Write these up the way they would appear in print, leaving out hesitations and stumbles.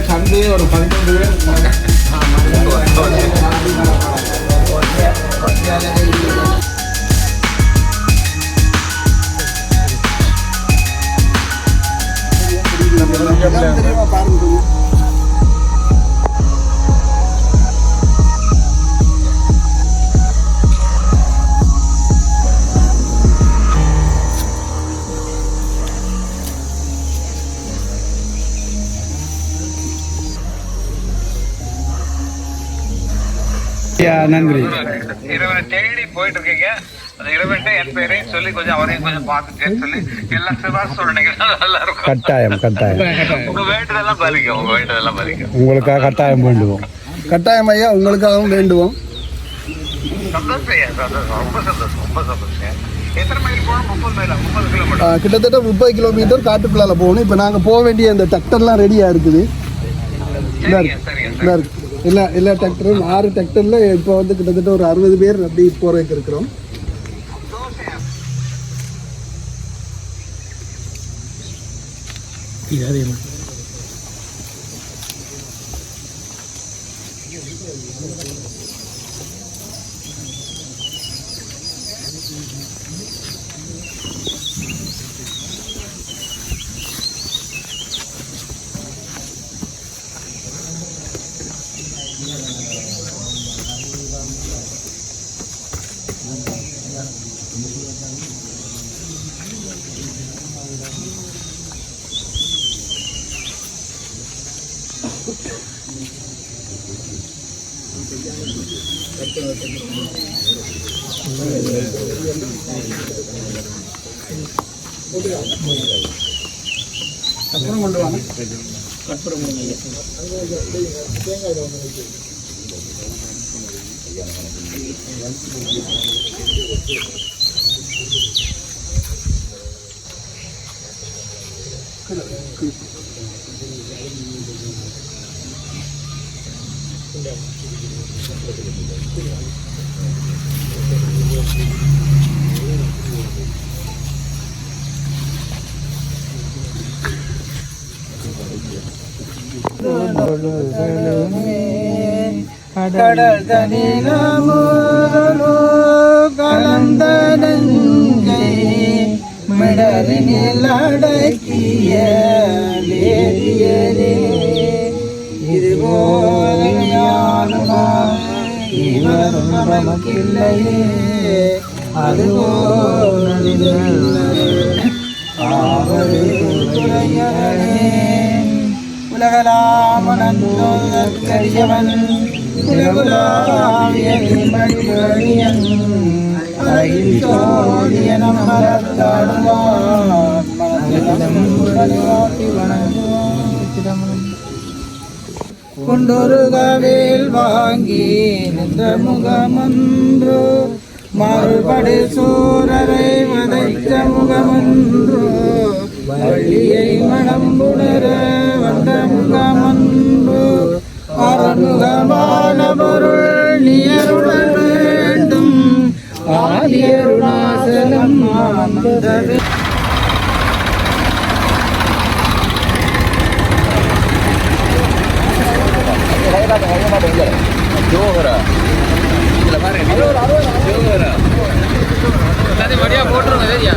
தந்து ஒரு 12 பேர் நன்றி. இறைவனை தேடி போயிட்டு இருக்கீங்க. அந்த இறைவன்ட்ட என் பேரையும் சொல்லி கொஞ்சம் அவரையும் கொஞ்சம் பார்த்துட்டேன்னு சொல்லி எல்லாம் சிவாஸ் சொன்னீங்க. நல்லா இருக்கும். கட்டாயம் கட்டாயம். உங்க வேண்டதெல்லாம் பாதிக்கும். உங்க வேண்டதெல்லாம் பாதிக்கும். உங்களுக்காக கட்டாயம் வேண்டுவோம். கட்டாயம் ஐயா, உங்களுக்காகவும் வேண்டுவோம். சந்தோஷம் ஐயா, சந்தோஷம். ரொம்ப சந்தோஷம், ரொம்ப சந்தோஷம். எத்தனை மைல் போகணும்? 30 மைலா? 30 கிலோமீட்டர். கிட்டத்தட்ட 30 கிலோமீட்டர் காட்டுக்குள்ளால போகணும். இப்போ நாங்கள் போக வேண்டிய அந்த டிராக்டர்லாம் ரெடியாக இருக்குது. எல்லா டிராக்டரும் 6 டிராக்டரில் இப்போ வந்து கிட்டத்தட்ட ஒரு 60 பேர் அப்படி போகிறதுக்கு இருக்கிறோம். கற்பூரம் கொண்டு வாங்க. கற்பூரம் கடல் தனிலமுதலோ கலந்த நங்கை மிடரினில் அடக்கிய லேடியரே, இதுபோல ஞானமா இவரும் நமக்கில்லையே, அதுபோல் ஆவரு துறையரே. உலகலாமனந்தோதற்கரியவன் உலகுலாவியன் அறையில் சோதியன மரத்தாடுவான் கொண்டொரு கவேல் வாங்கி நின்ற முகமன்றோ, மறுபடி சூரரை வதைத்த முகமன்றோ, வள்ளியை மனம் புணர வந்த முகமன்றோ, அருமுகமான பொருள் நீருட வேண்டும், ஆதியருணாசலம் ஆனந்தவே. ஜோகரா இதுல பாருங்க, ஜோகரா எல்லாத்தையும் வழியா போட்டுருங்க. சரியா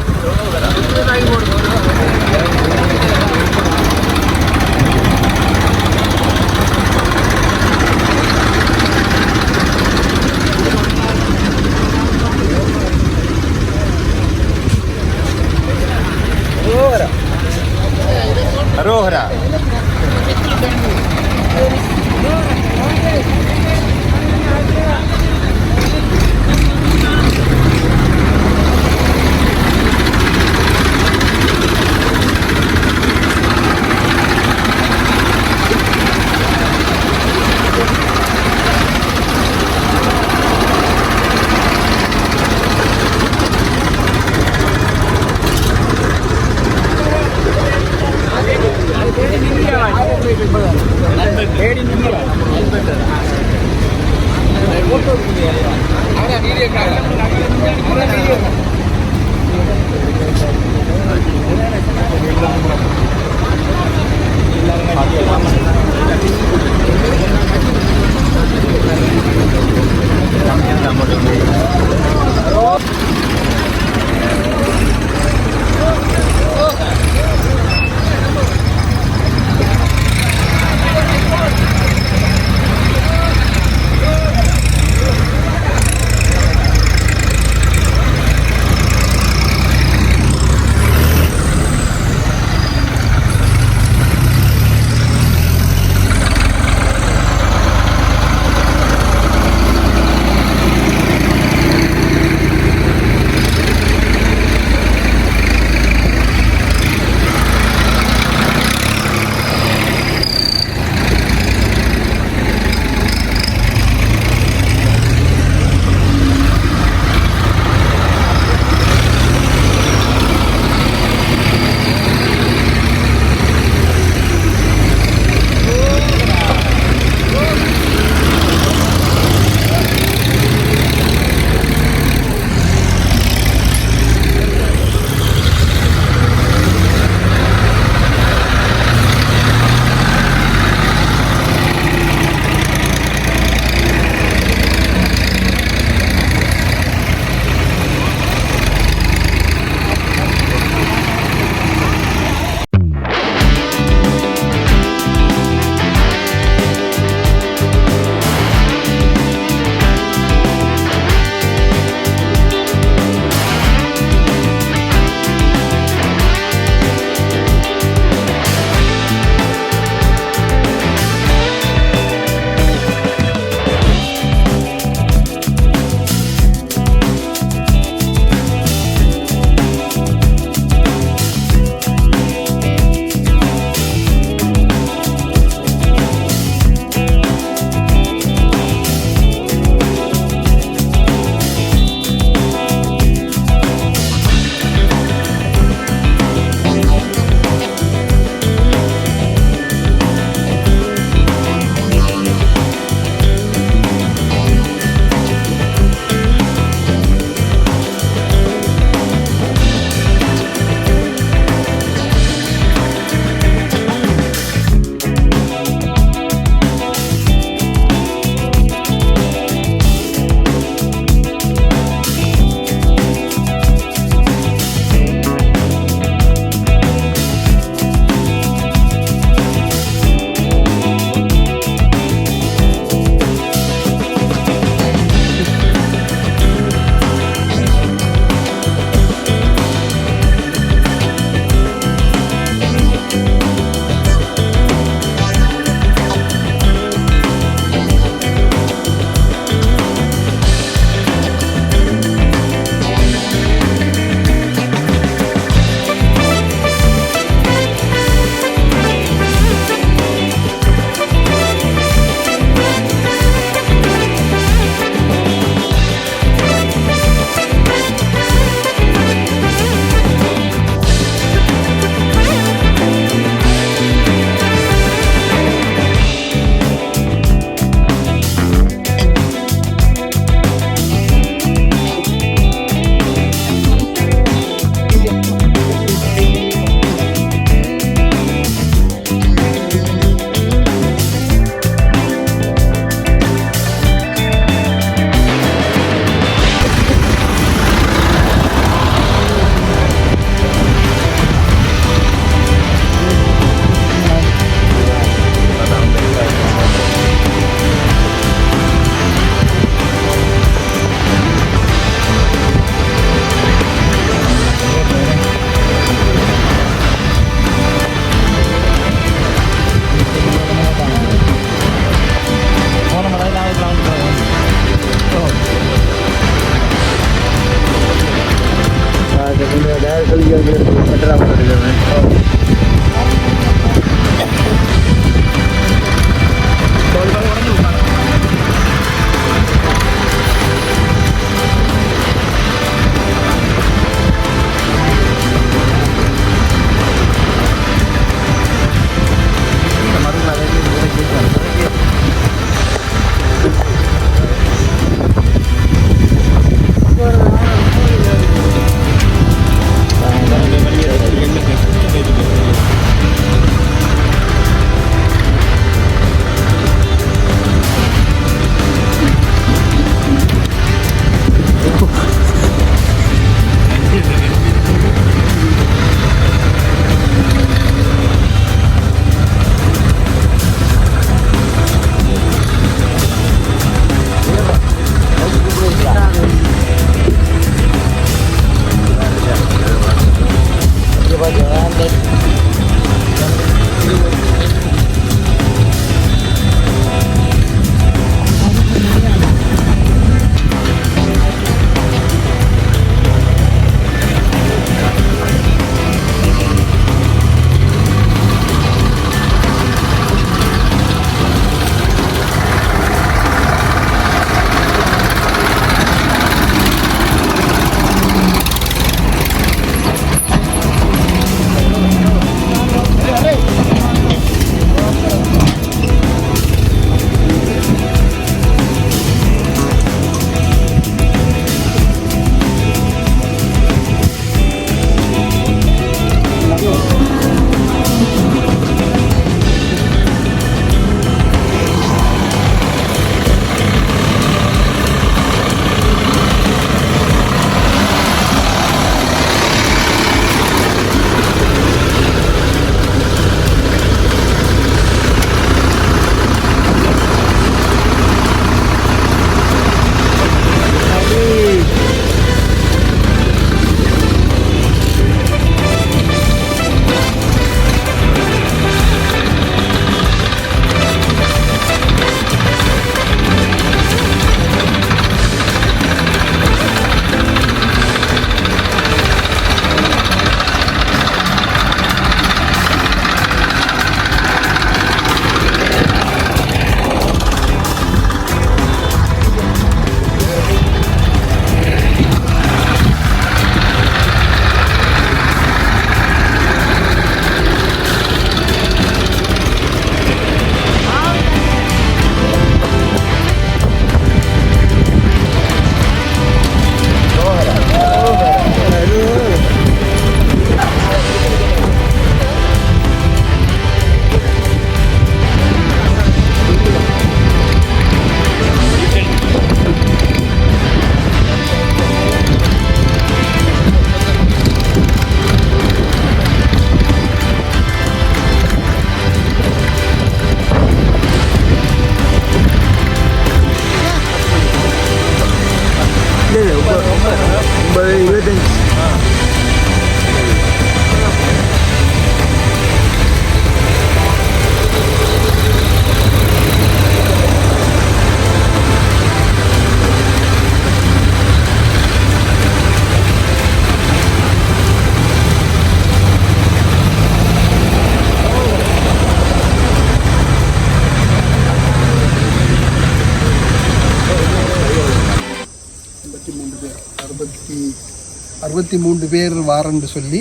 63 பேர் வாரன்னு சொல்லி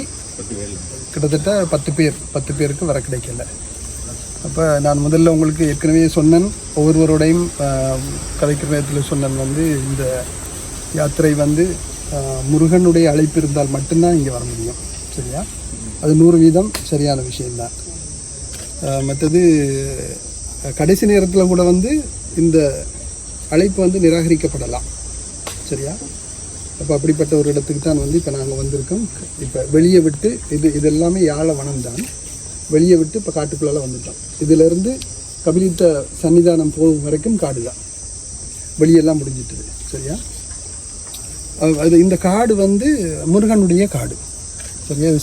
கிட்டத்தட்ட 10 பேருக்கு வர கிடைக்கல. அப்போ நான் முதல்ல உங்களுக்கு ஏற்கனவே சொன்னேன், ஒவ்வொருவரோடையும் கதைக்கிற நேரத்தில் சொன்னேன் வந்து இந்த யாத்திரை வந்து முருகனுடைய அழைப்பு இருந்தால் மட்டும்தான் இங்கே வர முடியும். சரியா? அது 100% சரியான விஷயம்தான். மற்றது கடைசி நேரத்தில் கூட வந்து இந்த அழைப்பு வந்து நிராகரிக்கப்படலாம். சரியா? அப்போ அப்படிப்பட்ட ஒரு இடத்துக்கு தான் வந்து இப்போ நாங்கள் வந்திருக்கோம். இப்போ வெளியே விட்டு இது எல்லாமே யாழ வனம் தான். வெளியே விட்டு இப்போ காட்டுக்குள்ளால வந்துட்டோம். இதிலேருந்து கபிலித்த சன்னிதானம் போகும் வரைக்கும் காடு தான், வெளியெல்லாம் முடிஞ்சிட்டுது. சரியா? அது இந்த காடு வந்து முருகனுடைய காடு. சரியா? இது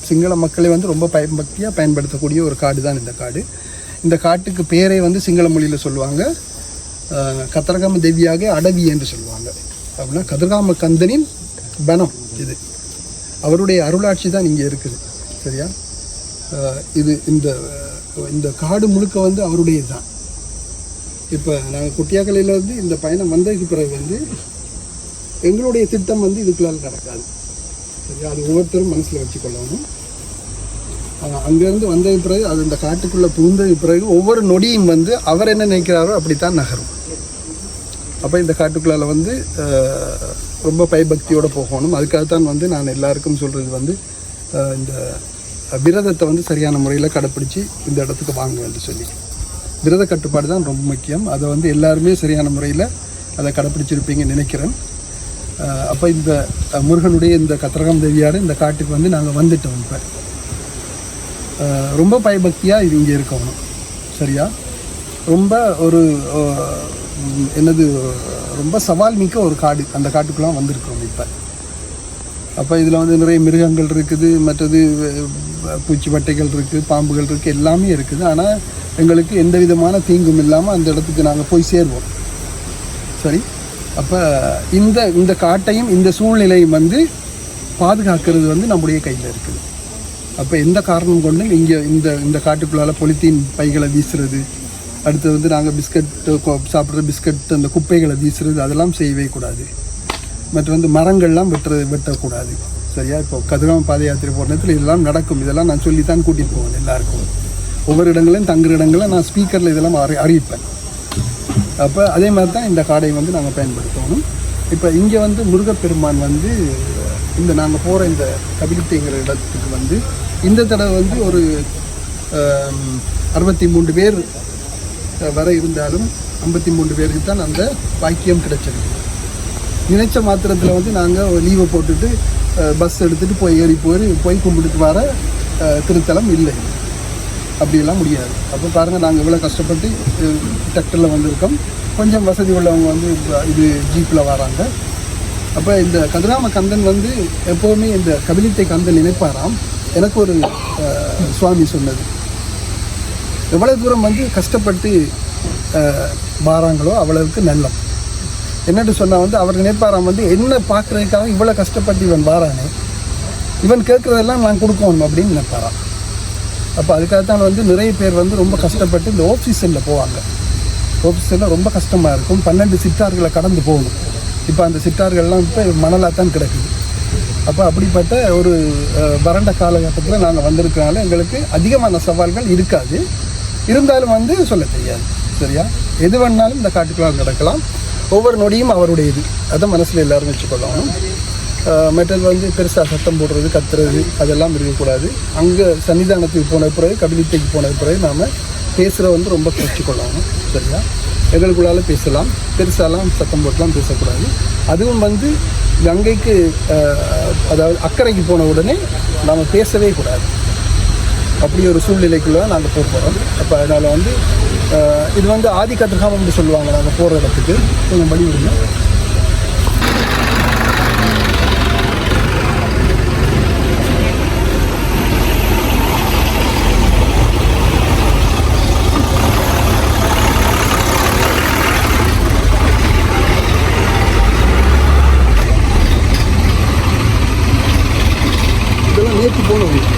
சிங்கள மக்களை வந்து ரொம்ப பயபக்தியாக பயன்படுத்தக்கூடிய ஒரு காடு தான் இந்த காடு. இந்த காட்டுக்கு பேரை வந்து சிங்கள மொழியில் சொல்லுவாங்க கத்தரகாம தேவியாக அடவி என்று சொல்லுவாங்க. அப்படின்னா கதிர்காம கந்தனின் பனம் இது, அவருடைய அருளாட்சி தான் இங்கே இருக்குது. சரியா? இது இந்த காடு முழுக்க வந்து அவருடைய தான். இப்போ நாங்கள் குட்டியாக்கலையில் வந்து இந்த பயணம் வந்ததுக்கு பிறகு வந்து எங்களுடைய திட்டம் வந்து இதுக்குள்ளால் நடக்காது. சரியா? அது ஒவ்வொருத்தரும் மனசில் வச்சுக்கொள்ளணும். அங்கேருந்து வந்தது பிறகு அது இந்த காட்டுக்குள்ளே புகுந்தது பிறகு ஒவ்வொரு நொடியும் வந்து அவர் என்ன நினைக்கிறாரோ அப்படித்தான் நகரும். அப்போ இந்த காட்டுக்குள்ளால் வந்து ரொம்ப பயபக்தியோடு போகணும். அதுக்காகத்தான் வந்து நான் எல்லாருக்கும் சொல்கிறது வந்து இந்த விரதத்தை வந்து சரியான முறையில் கடைப்பிடிச்சி இந்த இடத்துக்கு வாங்க என்று சொல்லி. விரத கட்டுப்பாடு தான் ரொம்ப முக்கியம். அதை வந்து எல்லாருமே சரியான முறையில் அதை கடைப்பிடிச்சிருப்பீங்கன்னு நினைக்கிறேன். அப்போ இந்த முருகனுடைய இந்த கத்திரகாம தேவியார் இந்த காட்டுக்கு வந்து நாங்கள் வந்துட்டோம். இப்போ ரொம்ப பயபக்தியாக இது இங்கே இருக்கணும். சரியா? ரொம்ப ஒரு ரொம்ப சவால் மிக்க ஒரு காடு, அந்த காட்டுக்குலாம் வந்திருக்கோம் இப்போ. அப்போ இதில் வந்து நிறைய மிருகங்கள் இருக்குது, மற்றது பூச்சி பட்டைகள் இருக்குது, பாம்புகள் இருக்குது, எல்லாமே இருக்குது. ஆனால் எங்களுக்கு எந்த விதமான தீங்கும் இல்லாமல் அந்த இடத்துக்கு நாங்கள் போய் சேருவோம். சரி? அப்போ இந்த காட்டையும் இந்த சூழ்நிலையும் வந்து பாதுகாக்கிறது வந்து நம்முடைய கையில் இருக்குது. அப்போ எந்த காரணம் கொண்டு இங்கே இந்த காட்டுக்குள்ளால் பொலித்தீன் பைகளை வீசுறது, அடுத்து வந்து நாங்கள் சாப்பிட்ற பிஸ்கட் அந்த குப்பைகளை வீசுறது, அதெல்லாம் செய்யவே கூடாது. மற்ற வந்து மரங்கள்லாம் வெட்டக்கூடாது. சரியா? இப்போ கதிராம பாத யாத்திரை போகிற நேரத்தில் இதெல்லாம் நடக்கும். இதெல்லாம் நான் சொல்லித்தான் கூட்டிகிட்டு போவேன் எல்லாருக்கும். ஒவ்வொரு இடங்களையும் தங்குற இடங்களில் நான் ஸ்பீக்கரில் இதெல்லாம் அறிவிப்பேன். அப்போ அதே மாதிரி தான் இந்த காடை வந்து நாங்கள் பயன்படுத்தணும். இப்போ இங்கே வந்து முருகப்பெருமான் வந்து நாங்கள் போகிற இந்த கபிலித்தைங்கிற இடத்துக்கு வந்து இந்த தடவை வந்து ஒரு 63 பேர் வர இருந்தாலும் 53 பேருக்கு தான் அந்த பாக்கியம் கிடைச்சிருக்கு. நினைச்ச மாத்திரத்தில் வந்து நாங்கள் லீவை போட்டுட்டு பஸ் எடுத்துகிட்டு போய் கும்பிட்டுட்டு வர திருத்தலம் இல்லை. அப்படியெல்லாம் முடியாது. அப்போ பாருங்கள், நாங்கள் இவ்வளோ கஷ்டப்பட்டு டிராக்டரில் வந்திருக்கோம். கொஞ்சம் வசதி உள்ளவங்க வந்து இது ஜீப்பில் வராங்க. அப்போ இந்த கதிராம கந்தன் வந்து எப்போவுமே இந்த கபிலித்தை கந்தன் நினைப்பாராம். எனக்கு ஒரு சுவாமி சொன்னது, எவ்வளோ தூரம் வந்து கஷ்டப்பட்டு வாராங்களோ அவ்வளவுக்கு நல்லம். என்னட்டு சொன்னால் வந்து அவர் நினைப்பாராம் வந்து என்ன பார்க்குறதுக்காக இவ்வளோ கஷ்டப்பட்டு இவன் வாரானே, இவன் கேட்குறதெல்லாம் நான் கொடுக்கணும் அப்படின்னு நினைப்பாராம். அப்போ அதுக்காகத்தான் வந்து நிறைய பேர் வந்து ரொம்ப கஷ்டப்பட்டு இந்த ஆஃபீஸில் போவாங்க. ஆஃபீஸில் ரொம்ப கஷ்டமாக இருக்கும். 12 சிற்றார்களை கடந்து போகணும். இப்போ அந்த சிற்றார்கள்லாம் இப்போ மணலாக தான் கிடக்குது. அப்போ அப்படிப்பட்ட ஒரு வறண்ட காலகட்டத்தில் நாங்கள் வந்திருக்கனால எங்களுக்கு அதிகமான சவால்கள் இருக்காது. இருந்தாலும் வந்து சொல்ல தெரியாது. சரியா? எது வேணாலும் இந்த காட்டுக்குள்ளால் நடக்கலாம். ஒவ்வொரு நொடியும் அவருடையது. அதை மனசில் எல்லோரும் வச்சுக்கொள்ளணும். மற்றது வந்து பெருசாக சத்தம் போடுறது, கத்துறது அதெல்லாம் இருக்கக்கூடாது. அங்கே சன்னிதானத்துக்கு போன பிறகு, கபிலித்தைக்கு போன பிறகு நாம் பேசுகிற வந்து ரொம்ப குறைச்சிக்கொள்ளணும். சரியா? எங்களுக்குள்ளால் பேசலாம், பெருசாலாம் சத்தம் போட்டுலாம் பேசக்கூடாது. அதுவும் வந்து கங்கைக்கு அதாவது அக்கறைக்கு போன உடனே நாம் பேசவே கூடாது. அப்படி ஒரு சூழ்நிலைக்குள்ளே நாங்கள் போகிறோம். அப்போ அதனால் வந்து இது வந்து ஆதி கதிர்காமம்னு சொல்லுவாங்க. நாங்கள் போகிற இடத்துக்கு கொஞ்சம் வழி விடுங்க. போகுது.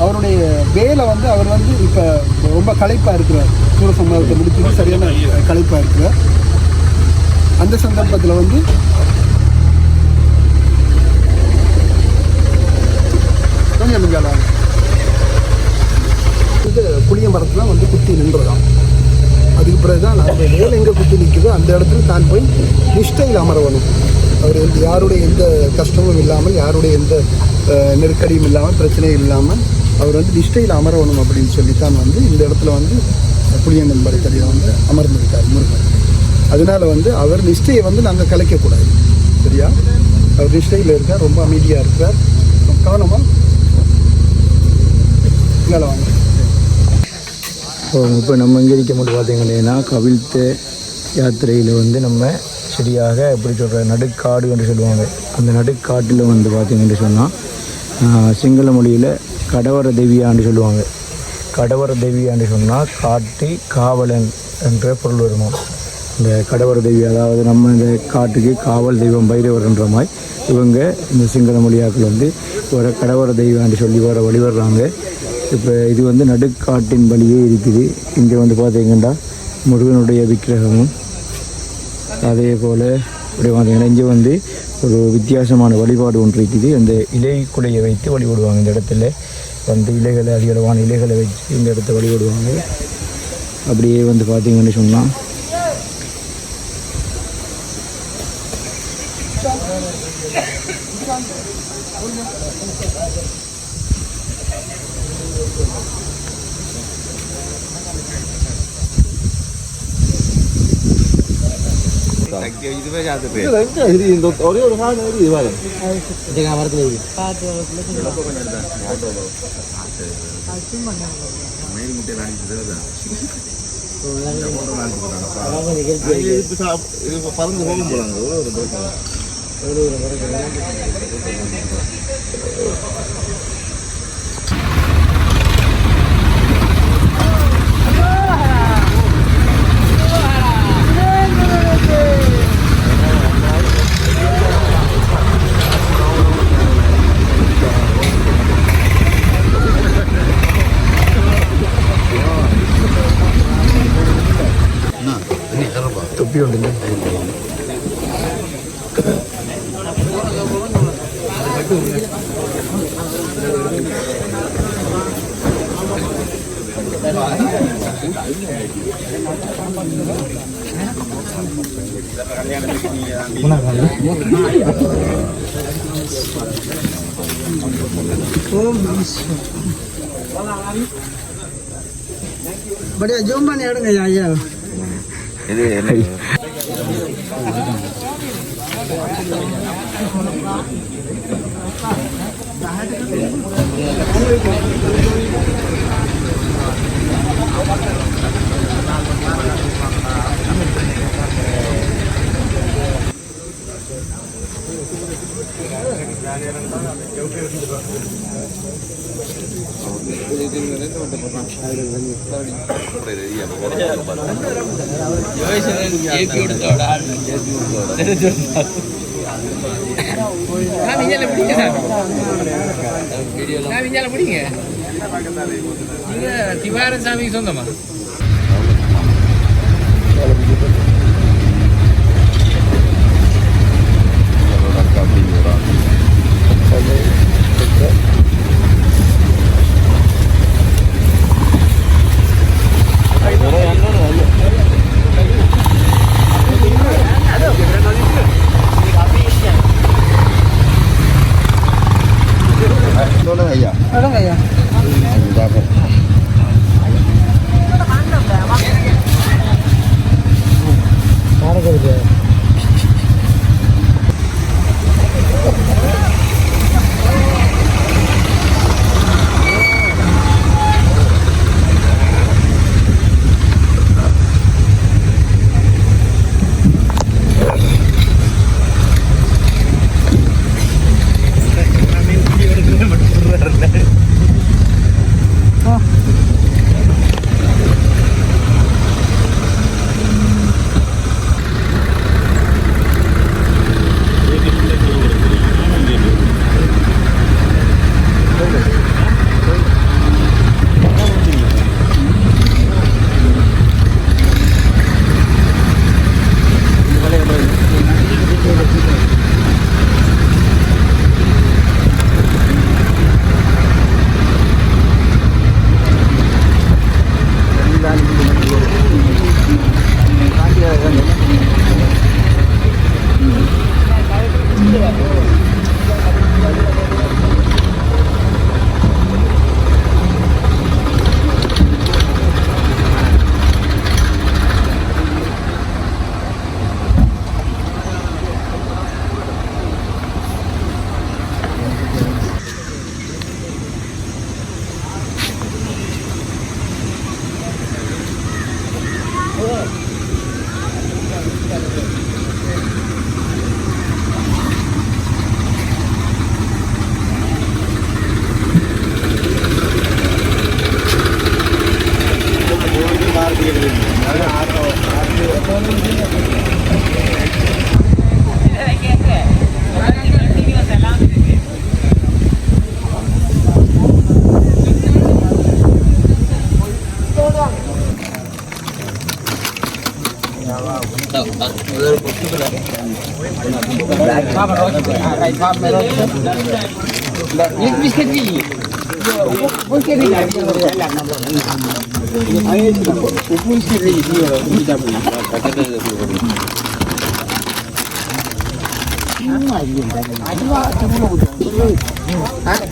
அவருடைய வேலை வந்து அவர் வந்து இப்போ ரொம்ப களைப்பாக இருக்கிறார். சூரசம்ஹாரத்தை முடிச்சுட்டு சரியான களைப்பாக இருக்கிறார். அந்த சந்தர்ப்பத்தில் வந்து கொஞ்சம் மிஞ்சாலாம் இது புளிய மரத்தில் வந்து குத்தி நின்றதாம். அதுக்கு பிறகு தான் நான் வேலை எங்கே குத்தி நிற்குதோ அந்த இடத்துல தான் போய் நிஷ்டையில் அமரவணும். அவர் யாருடைய எந்த கஷ்டமும் இல்லாமல், யாருடைய எந்த நெருக்கடியும் இல்லாமல், பிரச்சனையும் இல்லாமல் அவர் வந்து நிஷ்டையில் அமரவணும் அப்படின்னு சொல்லித்தான் வந்து இந்த இடத்துல வந்து புளியண்ணன் படைத்தடியில் வந்து அமர்ந்திருக்கார் முருகன். அதனால வந்து அவர் நிஷ்டையை வந்து நாங்கள் கலைக்கக்கூடாது. சரியா? அவர் நிஷ்டையில் இருக்கார், ரொம்ப அமைதியாக இருக்கார். கவனமாக இங்கே வாங்க. இப்போ நம்ம எங்கே இருக்க மட்டும் பார்த்தீங்கன்னா கவிழ்த்த யாத்திரையில் வந்து நம்ம சரியாக எப்படி சொல்கிற நடுக்காடு என்று சொல்லுவாங்க. அந்த நடுக்காட்டில் வந்து பார்த்தீங்கன்னு சொன்னால் சிங்கள மொழியில் கடவர தெய்வியான்னு சொல்லுவாங்க. கடவர தெய்வியான்னு சொன்னால் காட்டு காவலன் என்ற பொருள் வருமா. இந்த கடவர தெய்வி, அதாவது நம்ம இந்த காட்டுக்கு காவல் தெய்வம் பைரவர்ன்ற மாதிரி இவங்க இந்த சிங்கள மொழியாக்கள் வந்து வர கடவர தெய்வான்னு சொல்லி வர வழிபடுறாங்க. இப்போ இது வந்து நடுக்காட்டின் வழியே இருக்குது. இங்கே வந்து பார்த்தீங்கன்னா முருகனுடைய விக்கிரகமும் அதே போல் இப்படி பார்த்தீங்கன்னா இங்கே வந்து ஒரு வித்தியாசமான வழிபாடு ஒன்று இருக்குது. அந்த இலை குலையை வைத்து வழிபடுவாங்க. இந்த இடத்துல வந்து இலைகளை அதிகளவான இலைகளை வச்சு இந்த இடத்த வழிபடுவாங்க. அப்படியே வந்து பார்த்தீங்கன்னு சொன்னால் ஒரே ஒரு சாதம் இது பாரு பறந்து போகும் போலாங்க. தொப்பி உண்டு. बढ़िया जो मन எடுங்க ஐயா. இது என்ன திவாரன் சாமிக்கு சொந்தமா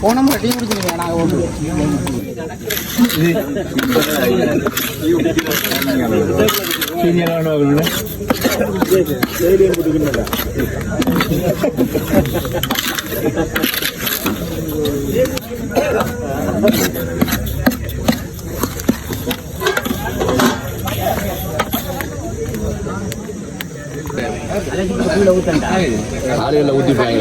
போன முறை டீ குடிச்சிருக்கேன் நாங்கள் ஒன்று ஆளுகளில் ஊற்றிப்பாங்க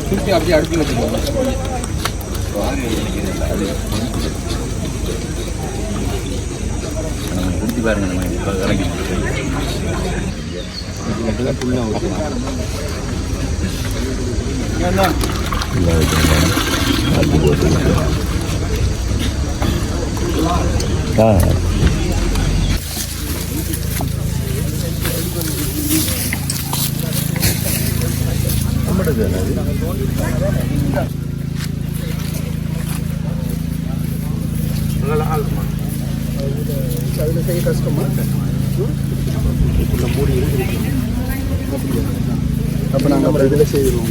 தூக்கி அப்படியே அடுப்பில் வச்சுக்கோங்க. ஊற்றி பாருங்க நம்ம இறங்கி ஃபுல்லாக ஊற்றலாம். அதில் செய்ய கஷ்டமா மூடி அப்போ நாங்கள் அப்புறம் இதில் செய்திருவோம்.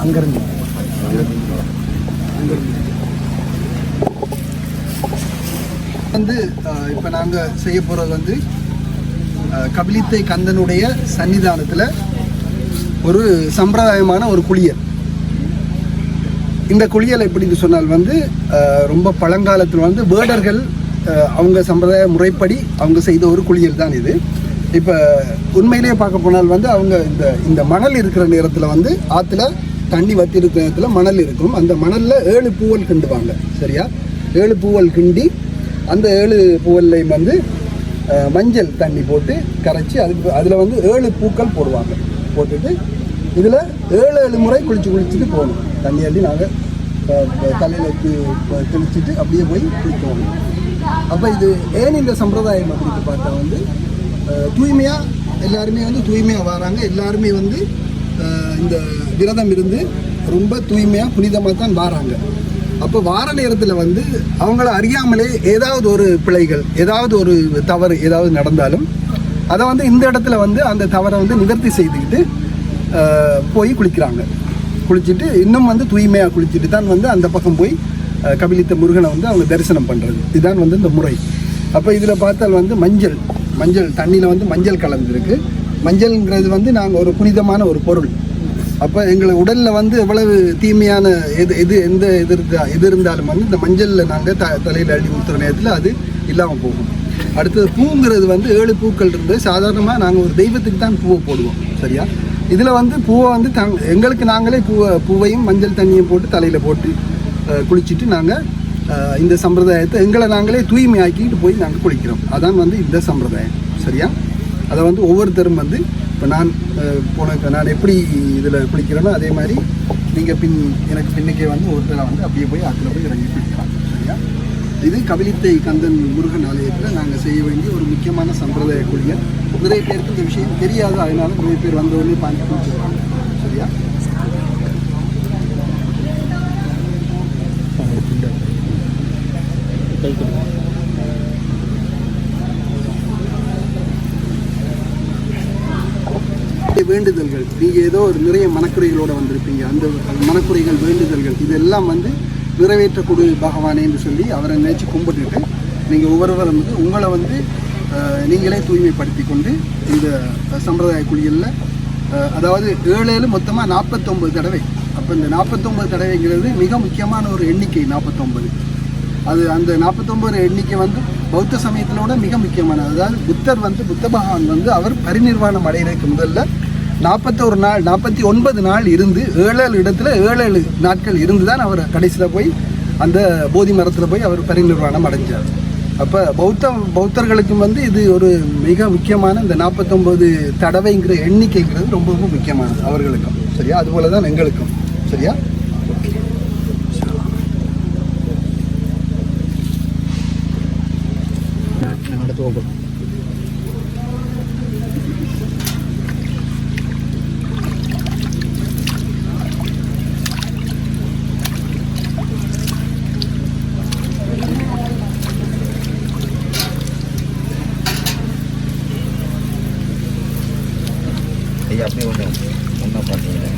அங்கேருந்து வந்து இப்போ நாங்கள் செய்ய போகிறது வந்து கபிலித்தை கந்தனுடைய சன்னிதானத்தில் ஒரு சம்பிரதாயமான ஒரு குளியல். இந்த குளியல் எப்படின்னு சொன்னால் வந்து ரொம்ப பழங்காலத்தில் வந்து வேடர்கள் அவங்க சம்பிரதாய முறைப்படி அவங்க செய்த ஒரு குளியல் தான் இது. இப்போ உண்மையிலேயே பார்க்க போனால் வந்து அவங்க இந்த மணல் இருக்கிற நேரத்தில் வந்து ஆற்றுல தண்ணி வத்தி இருக்கிற நேரத்தில் மணல் இருக்கும். அந்த மணலில் 7 பூவல் கிண்டுவாங்க. சரியா? 7 பூவல் கிண்டி அந்த 7 பூவல்லையும் வந்து மஞ்சள் தண்ணி போட்டு கரைச்சி அதில் வந்து 7 பூக்கள் போடுவாங்க. போட்டுட்டு இதில் 7 முறை குளிச்சுட்டு போகணும். தண்ணி அள்ளி நாங்கள் தலையில் தெளிச்சுட்டு அப்படியே போய் குளிக்கணும். அப்போ இது ஏன் இந்த சம்பிரதாயம் அப்படின்னு பார்த்தா வந்து தூய்மையாக எல்லாருமே வந்து தூய்மையாக வராங்க. எல்லாருமே வந்து இந்த விரதம் இருந்து ரொம்ப தூய்மையாக புனிதமாக தான் வராங்க. அப்போ வார நேரத்தில் வந்து அவங்கள அறியாமலே ஏதாவது ஒரு பிழைகள் ஏதாவது ஒரு தவறு ஏதாவது நடந்தாலும் அதை வந்து இந்த இடத்துல வந்து அந்த தவறை வந்து நிவர்த்தி செய்துக்கிட்டு போய் குளிக்கிறாங்க. குளிச்சுட்டு இன்னும் வந்து தூய்மையாக குளிச்சுட்டு தான் வந்து அந்த பக்கம் போய் கபிலித்த முருகனை வந்து அவங்க தரிசனம் பண்ணுறது. இதுதான் வந்து இந்த முறை. அப்போ இதில் பார்த்தால் வந்து மஞ்சள் தண்ணியில் வந்து மஞ்சள் கலந்துருக்கு. மஞ்சள்ங்கிறது வந்து நாங்கள் ஒரு புனிதமான ஒரு பொருள். அப்போ எங்களை உடலில் வந்து எவ்வளவு தீமையான எது இருந்தாலும் வந்து இந்த மஞ்சளில் நாங்கள் தலையில் அள்ளி ஊற்றுற நேரத்தில் அது இல்லாமல் போகும். அடுத்தது பூங்கிறது வந்து 7 பூக்கள் இருந்து சாதாரணமாக நாங்கள் ஒரு தெய்வத்துக்கு தான் பூவை போடுவோம். சரியா? இதில் வந்து பூவை வந்து எங்களுக்கு நாங்களே பூவையும் மஞ்சள் தண்ணியும் போட்டு தலையில் போட்டு குளிச்சுட்டு நாங்கள் இந்த சம்பிரதாயத்தை எங்களை நாங்களே தூய்மையாக்கிட்டு போய் நாங்கள் குளிக்கிறோம். அதான் வந்து இந்த சம்பிரதாயம். சரியா? அதை வந்து ஒவ்வொருத்தரும் வந்து இப்போ நான் எப்படி இதில் குளிக்கிறேனோ அதே மாதிரி நீங்கள் எனக்கு பின்னுக்கே வந்து ஒருத்தரை வந்து அப்படியே போய் அதில் போய் இறங்கி குளிக்கலாம். சரியா? இது கபிலித்தை கந்தன் முருகன் ஆலயத்தில் நாங்கள் செய்ய வேண்டிய ஒரு முக்கியமான சம்பிரதாய குளியல். நிறைய பேருக்கு இந்த விஷயம் தெரியாது. அதனால நிறைய பேர் வந்தவொடனே பாஞ்சு குளிச்சுருவாங்க. சரியா? வேண்டுதல்கள் நீங்கள் ஏதோ ஒரு நிறைய மனக்குறைகளோடு வந்திருப்பீங்க. அந்த மனக்குறைகள் வேண்டுதல்கள் இதெல்லாம் வந்து நிறைவேற்றக்கூடிய பகவானே என்று சொல்லி அவரை நினைச்சு கும்பிட்டுட்டு நீங்கள் ஒவ்வொருவரும் வந்து உங்களை வந்து நீங்களே தூய்மைப்படுத்தி கொண்டு இந்த சம்பிரதாய குளியலில் அதாவது 7 மொத்தமாக 49 தடவை. அப்போ இந்த 49 தடவைங்கிறது மிக முக்கியமான ஒரு எண்ணிக்கை. 49 அது அந்த 49 எண்ணிக்கை வந்து பௌத்த சமயத்திலோட மிக முக்கியமானது. அதாவது புத்தர் வந்து புத்த பகவான் வந்து அவர் பரிநிர்வாணம் அடைகிறதுக்கு முதல்ல 49 நாள் இருந்து 7 இடத்துல 7 நாட்கள் இருந்து தான் அவர் கடைசியில் போய் அந்த போதி மரத்தில் போய் அவர் பரிநிர்வாணம் அடைஞ்சார். அப்போ பௌத்தர்களுக்கும் வந்து இது ஒரு மிக முக்கியமான இந்த 49 தடவைங்கிற எண்ணிக்கைங்கிறது ரொம்ப ரொம்ப முக்கியமானது அவர்களுக்கும். சரியா? அதுபோல தான் எங்களுக்கும். சரியா? அடுத்து ஓப்பன். ஐயா அப்படியே ஒன்று ஒன்றா பார்த்தீங்களா